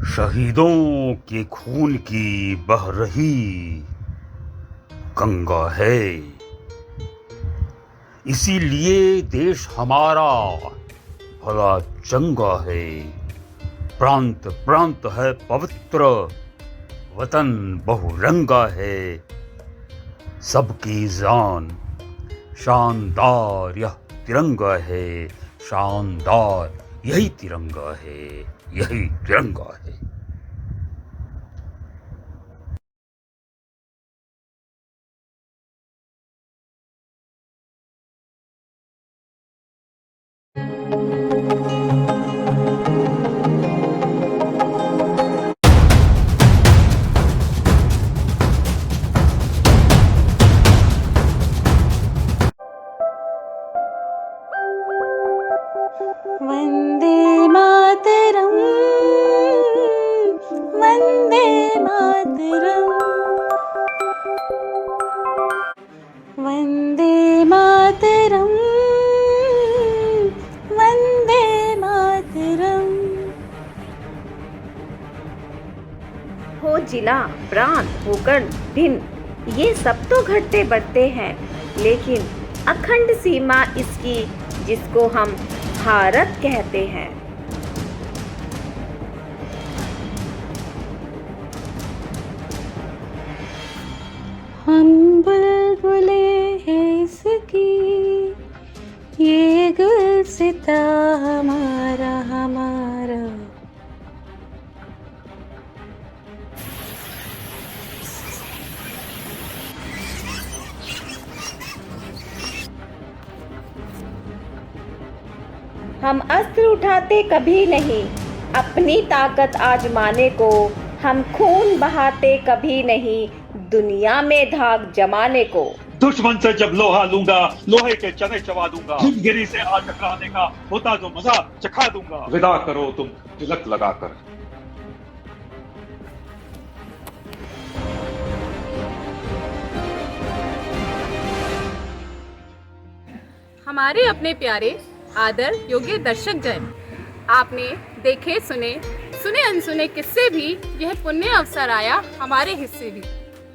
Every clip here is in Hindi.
शहीदों के खून की बह रही गंगा है, इसीलिए देश हमारा भला चंगा है। प्रांत प्रांत है पवित्र, वतन बहुरंगा है। सबकी जान शानदार यह तिरंगा है, शानदार यही तिरंगा है, यही तिरंगा है। वन्दे मातरम्, वन्दे मातरम्, वन्दे मातरम्, वन्दे मातरम्। हो जिला, प्रांत, होकर भिन्न, ये सब तो घटते बढ़ते हैं, लेकिन अखंड सीमा इसकी, जिसको हम भारत कहते हैं। हम बुलबुले हैं इसकी, ये गुलसिता हमारा हमारा। हम अस्त्र उठाते कभी नहीं अपनी ताकत आजमाने को, हम खून बहाते कभी नहीं दुनिया में धाक जमाने को। दुश्मन से जब लोहा लूंगा, लोहे के चने चबा दूंगा। हिमगिरी से आ टकराने का होता जो मजा चखा दूंगा। विदा करो तुम तिलक लगाकर। हमारे अपने प्यारे आदर योग्य दर्शक जन, आपने देखे सुने अनसुने किस्से भी, यह पुण्य अवसर आया हमारे हिस्से भी।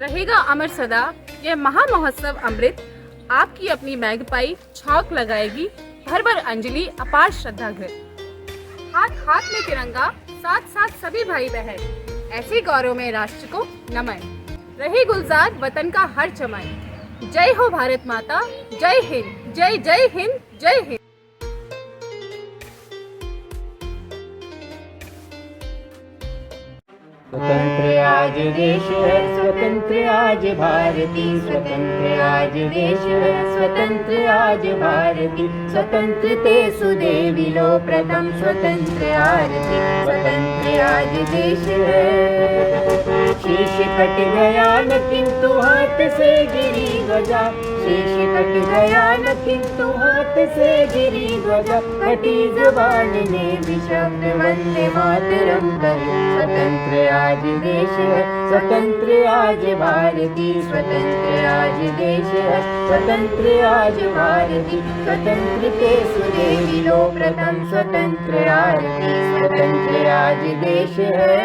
रहेगा अमर सदा यह महामहोत्सव अमृत, आपकी अपनी मैगपाई छौक लगाएगी भर भर अंजलि अपार श्रद्धा घर। हाथ हाथ में तिरंगा, साथ साथ सभी भाई बहन, ऐसे गौरव में राष्ट्र को नमन। रहे गुलजार वतन का हर चमन। जय हो भारत माता, जय हिंद, जय जय हिंद, जय हिंद। स्वतंत्र आज देश है, स्वतंत्र आज भारती, स्वतंत्र आज देश है, स्वतंत्र आज भारती। स्वतंत्र ते सुदेविलो प्रथम स्वतंत्र आरती, स्वतंत्र आज देश है। शीश कट गया न किंतु हाथ से गिरी ध्वजा, शीश कट गया न किंतु हाथ से गिरी ध्वजा। कटी जुबान ने भी शब्द वंदे मातरम कहे। स्वतंत्र आज देश है, स्वतंत्र आज भारती, स्वतंत्र आज देश है, स्वतंत्र आज भारती। स्वतंत्र के सुदेविलो प्रथम स्वतंत्र आरती, स्वतंत्र आज देश है।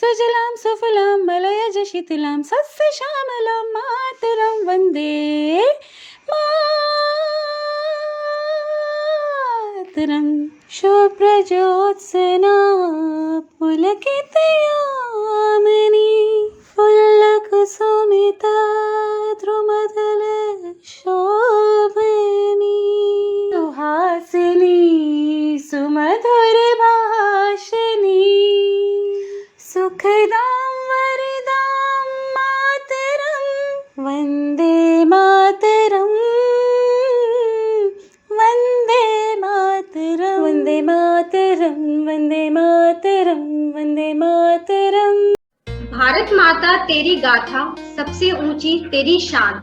सुजलां सुफलां मलयज शीतलां सस्य श्यामलां मातरं वन्दे मातरं। शुभ्रज्योत्स्ना पुलकितयामिनी, फुल्लकुसुमिता द्रुमदल शोभनी। सुहासिनी सुमधुर भाषिणी, सुखदां वरदां मातरं वन्दे मातरं, वन्दे मातरं, वन्दे मातरं, वन्दे मातरं, वन्दे मातरम्। भारत माता तेरी गाथा सबसे ऊंची तेरी शान,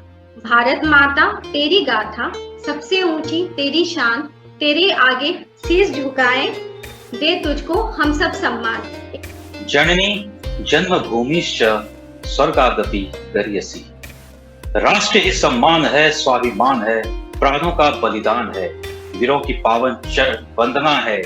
भारत माता तेरी गाथा सबसे ऊंची तेरी शान। तेरे आगे शीश झुकाए दे तुझको हम सब सम्मान। जननी जन्मभूमिश्च स्वर्गादपि गरीयसी। राष्ट्र ही सम्मान है, स्वाभिमान है, प्राणों का बलिदान है, वीरों की पावन वंदना है।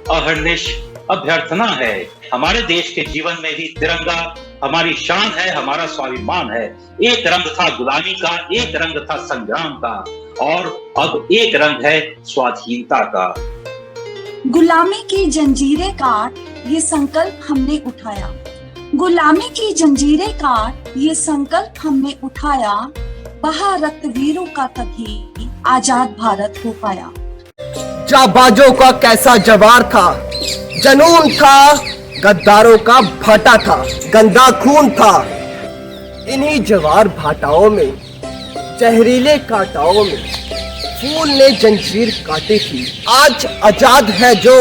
अहर्निश अभ्यर्थना है। हमारे देश के जीवन में भी तिरंगा हमारी शान है, हमारा स्वाभिमान है। एक रंग था गुलामी का, एक रंग था संग्राम का, और अब एक रंग है स्वाधीनता का। गुलामी की जंजीरें काट ये संकल्प हमने उठाया, गुलामी की जंजीरें काट ये संकल्प हमने उठाया, बहा रक्त वीरों का तभी आजाद भारत हो पाया। जाबाजों का कैसा जवार था, जनून था, गद्दारों का भाटा था, गंदा खून था। इन्हीं जवार भाटाओं में, जहरीले कांटाओं में फूल ने जंजीर काटी थी। आज आजाद है जो,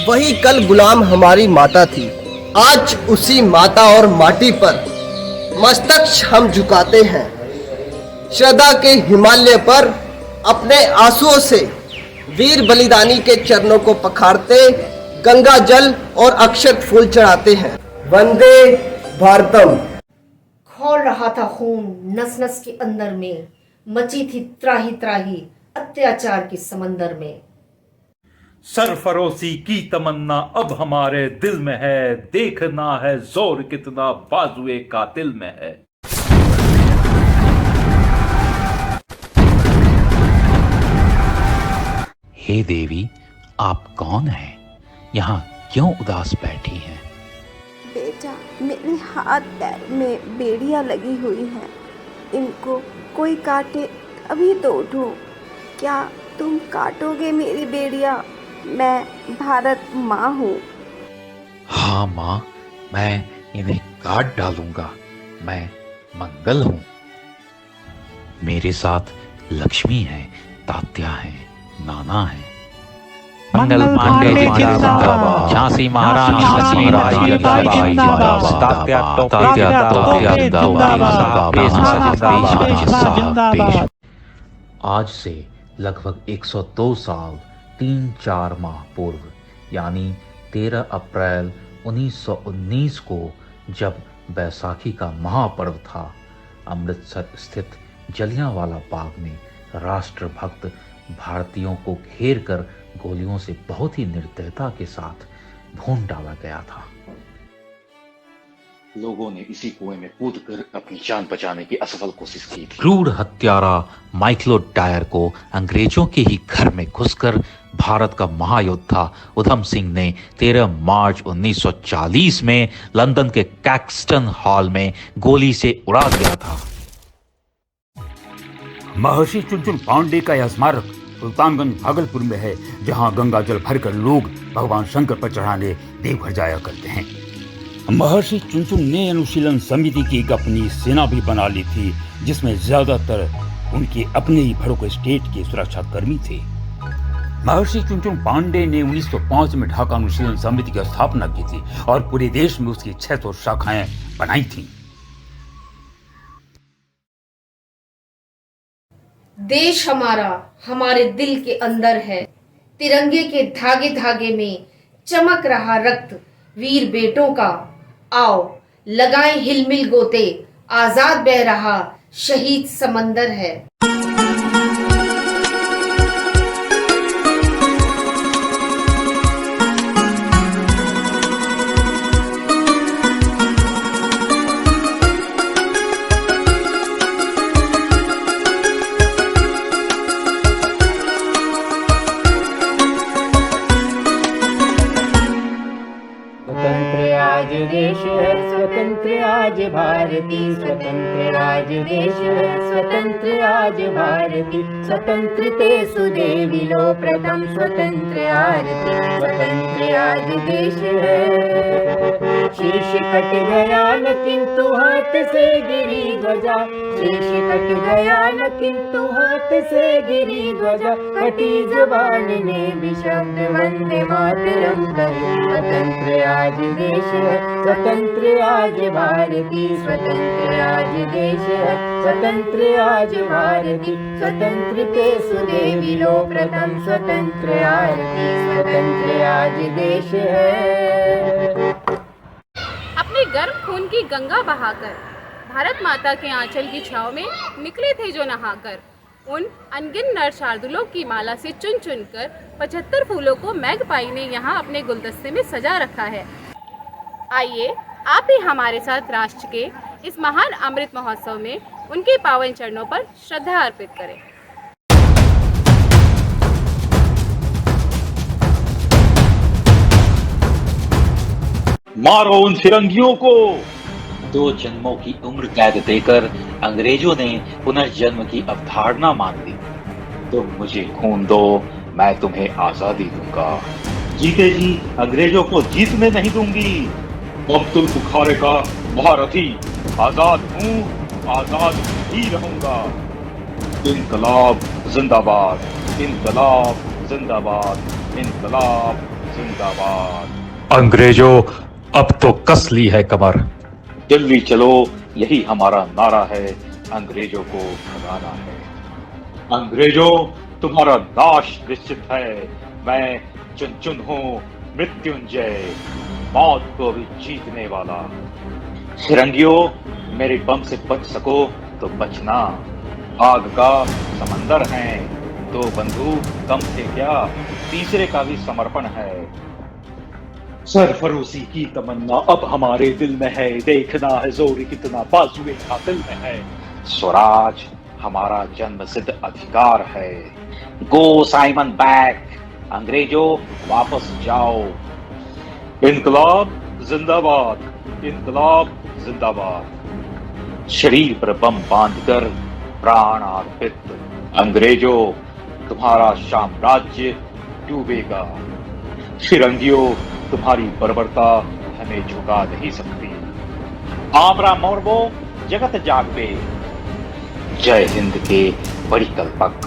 वही कल गुलाम हमारी माता थी। आज उसी माता और माटी पर मस्तक हम झुकाते हैं। श्रद्धा के हिमालय पर अपने आंसुओं से वीर बलिदानी के चरणों को पखारते, गंगा जल और अक्षत फूल चढ़ाते हैं। वंदे भारतम। खौल रहा था खून नस नस के अंदर में, मची थी त्राही त्राही अत्याचार के समंदर में। सरफरोशी की तमन्ना अब हमारे दिल में है, देखना है जोर कितना बाजुए कातिल में है। हे देवी, आप कौन हैं? यहाँ क्यों उदास बैठी हैं? बेटा, मेरे हाथ पैर में बेड़ियां लगी हुई हैं, इनको कोई काटे अभी तो उठूं। क्या तुम काटोगे मेरी बेड़ियां? मैं भारत माँ हूँ। हाँ माँ, मैं इन्हें काट डालूंगा। मैं मंगल हूँ। मेरे साथ लक्ष्मी है, तात्या है, नाना है। मंगल पांडे जिंदाबाद, झांसी महारानी लक्ष्मीबाई जिंदाबाद, तात्या जिंदाबाद। आज से लगभग 102 साल 3-4 माह पूर्व यानी 13 अप्रैल 1919 को, जब बैसाखी का महापर्व था, अमृतसर स्थित जलियांवाला बाग में राष्ट्रभक्त भारतीयों को घेर कर गोलियों से बहुत ही निर्दयता के साथ भून डाला गया था। लोगों ने इसी कुएं में कूदकर अपनी जान बचाने की असफल कोशिश की थी। क्रूर हत्यारा माइकलो डायर को अंग्रेजों के ही घर में घुसकर भारत का महायोद्धा उधम सिंह ने 13 मार्च 1940 में लंदन के कैक्सटन हॉल में गोली से उड़ा दिया था। महर्षि चुनचुन पांडे का यह स्मारक सुल्तानगंज भागलपुर में है, जहां गंगा जल भरकर लोग भगवान शंकर पर चढ़ाने देवघर जाया करते हैं। महर्षि चुनचुन ने अनुशीलन समिति की एक अपनी सेना भी बना ली थी, जिसमें ज्यादातर उनके अपने ही भड़ोक स्टेट के सुरक्षा कर्मी थे। महर्षि चुनचुन पांडे ने 1905 में ढाका अनुशीलन समिति की स्थापना की थी और पूरे देश में उसकी 600 शाखाएं बनाई थीं। देश हमारा हमारे दिल के अंदर है, तिरंगे के धागे धागे में चमक रहा रक्त वीर बेटों का। आओ लगाएं हिलमिल गोते, आजाद बह रहा शहीद समंदर है। देश है स्वतंत्र आज भारती, स्वतंत्र आज देश है स्वतंत्र आज भारती। स्वतंत्र ते सुदेवी लो प्रथम स्वतंत्र आरती, स्वतंत्र आज देश है। शीश कट गया न किंतु हाथ से गिरी ध्वजा, शीश कट गया न किंतु हाथ से गिरी ध्वजा। कटी जबान ने भी शब्द वंदे मातरम कहे, स्वतंत्र आज देश है स्वतंत्र आज भारती, स्वतंत्र आज देश है स्वतंत्र आज भारती। स्वतंत्र ते सुदेवी लो प्रथम स्वतंत्र आरती, स्वतंत्र आज देश है। अपने गर्म खून की गंगा बहाकर भारत माता के आंचल की छांव में निकले थे जो नहाकर, उन अनगिन नर शार्दुलों की माला से चुन चुनकर 75 फूलों को मैगपाई ने यहाँ अपने गुलदस्ते में सजा रखा है। आइए आप भी हमारे साथ राष्ट्र के इस महान अमृत महोत्सव में उनके पावन चरणों पर श्रद्धा अर्पित करें। मारो उन फिरंगियों को। 2 जन्मों की उम्र कैद देकर अंग्रेजों ने पुनर्जन्म की अवधारणा मान ली। तुम मुझे खून दो, मैं तुम्हें आजादी दूंगा। जीते जी अंग्रेजों को जीतने नहीं दूंगी। अब्दुल बुखारे का महारथी आजाद हूँ, आजाद ही रहूंगा। इनकलाब जिंदाबाद, इनकलाब जिंदाबाद, इनकलाब जिंदाबाद। अंग्रेजों अब तो कस ली है कमर। दिल्ली चलो, यही हमारा नारा है, अंग्रेजों को भगाना है। अंग्रेजों तुम्हारा नाश निश्चित है। मैं चुन चुन हूँ मृत्युंजय, मौत को भी जीतने वाला। फिरंगियों मेरे बम से बच सको तो बचना। आग का समंदर है, 2 बंदूक कम थे क्या, तीसरे का भी समर्पण है। सरफरोशी की तमन्ना अब हमारे दिल में है, देखना है जोर कितना बाजुए कातिल में है। स्वराज हमारा जन्म सिद्ध अधिकार है। गो साइमन बैक, अंग्रेजों वापस जाओ। इनकलाब जिंदाबाद, इनकलाब जिंदाबाद। शरीर पर बम बांधकर प्राण अर्पित, अंग्रेजों तुम्हारा साम्राज्य डूबेगा। फिरंगियों तुम्हारी बर्बरता हमें झुका नहीं सकती। आमरा मोरबो जगत जागबे। जय हिंद के परिकल्पक,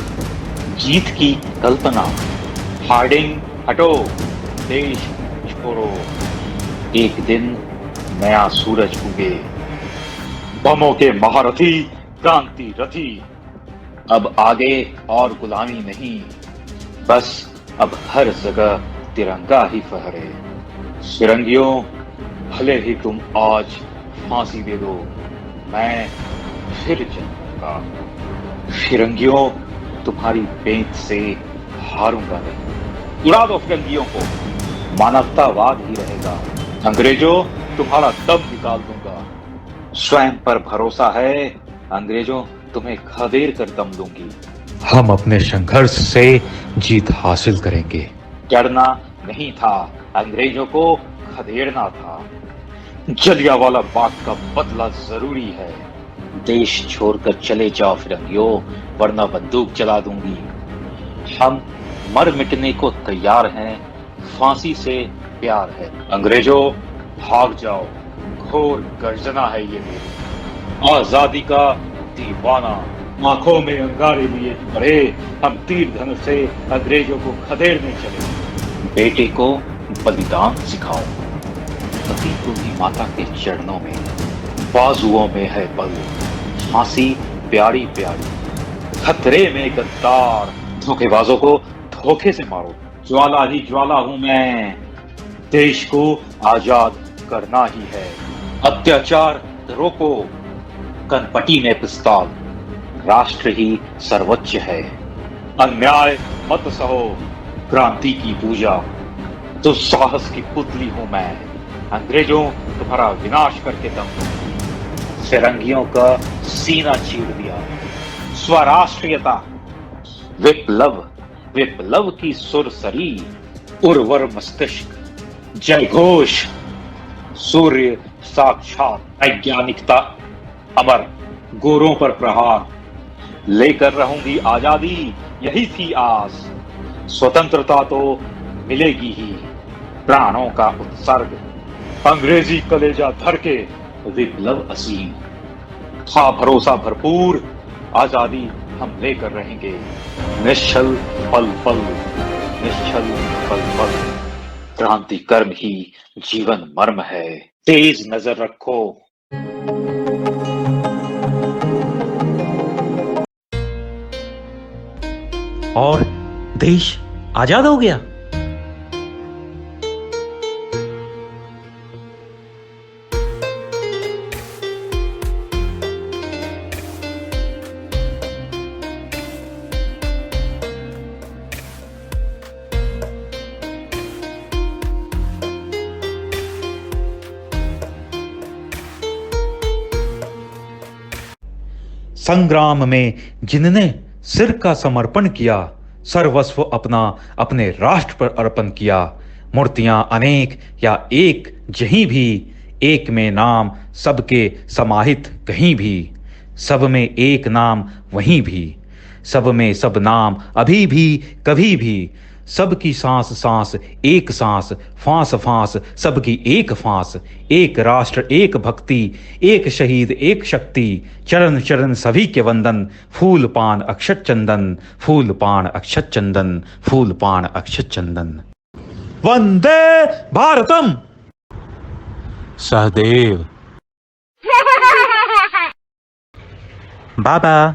जीत की कल्पना। हार्डिंग हटो, देश छोड़ो, एक दिन नया सूरज उगे। बमों के महारथी क्रांति रथी। अब आगे और गुलामी नहीं, बस अब हर जगह तिरंगा ही फहरे। फिरंगियों भले ही तुम आज फांसी दे दो, मैं फिर जन्मूंगा। फिरंगियों तुम्हारी पेंच से हारूंगा नहीं। उड़ा दो फिरंगियों को, मानवतावाद ही रहेगा। अंग्रेजों तुम्हारा दम निकाल दूंगा। स्वयं पर भरोसा है, अंग्रेजों तुम्हें खदेड़ कर दम दूंगी। हम अपने संघर्ष से जीत हासिल करेंगे। डरना नहीं था, अंग्रेजों को खदेड़ना था। जलियांवाला बाग का बदला जरूरी है। देश छोड़कर चले जाओ फिरंगियों, वरना बंदूक चला दूंगी। हम मर मिटने को तैयार हैं, फांसी से प्यार है। अंग्रेजों भाग जाओ, घोर गर्जना है ये मेरी। आजादी का दीवाना, आंखों में अंगारे लिए पड़े, हम तीर धनुष से अंग्रेजों को खदेड़ने चले। बेटे को बलिदान सिखाओ, पति को भी माता के चरणों में, बाजुओं में है बल, फांसी प्यारी प्यारी। खतरे में गद्दार, धोखेबाजों को धोखे से मारो। ज्वाला ही ज्वाला हूं मैं, देश को आजाद करना ही है। अत्याचार रोको, कनपटी में पिस्तौल, राष्ट्र ही सर्वोच्च है। अन्याय मत सहो, क्रांति की पूजा। तो साहस की पुतली हूं मैं, अंग्रेजों तुम्हारा विनाश करके दम दूंगी। फिरंगियों का सीना चीर दिया। स्वराष्ट्रीयता, विप्लव, विप्लव की सुरसरी, उर्वर मस्तिष्क, जय घोष। सूर्य साक्षात, वैज्ञानिकता अमर, गोरों पर प्रहार। लेकर रहूंगी आजादी, यही थी आस। स्वतंत्रता तो मिलेगी ही, प्राणों का उत्सर्ग। अंग्रेजी कलेजा धड़के, विप्लव असीम। था भरोसा भरपूर, आजादी हम लेकर रहेंगे। निश्चल पल पल, निश्चल पल पल। क्रांति कर्म ही जीवन मर्म है, तेज नजर रखो। और देश आजाद हो गया। संग्राम में जिनने सिर का समर्पण किया, सर्वस्व अपना अपने राष्ट्र पर अर्पण किया। मूर्तियां अनेक या एक जहीं भी, एक में नाम सबके समाहित कहीं भी। सब में एक नाम वहीं भी, सब में सब नाम अभी भी कभी भी। सबकी सांस सांस एक सांस, फांस फांस सबकी एक फांस। एक राष्ट्र एक भक्ति, एक शहीद एक शक्ति। चरण चरण सभी के वंदन, फूल पान अक्षत चंदन, फूल पान अक्षत चंदन, फूल पान अक्षत चंदन। वंदे भारतम। सहदेव। बाबा।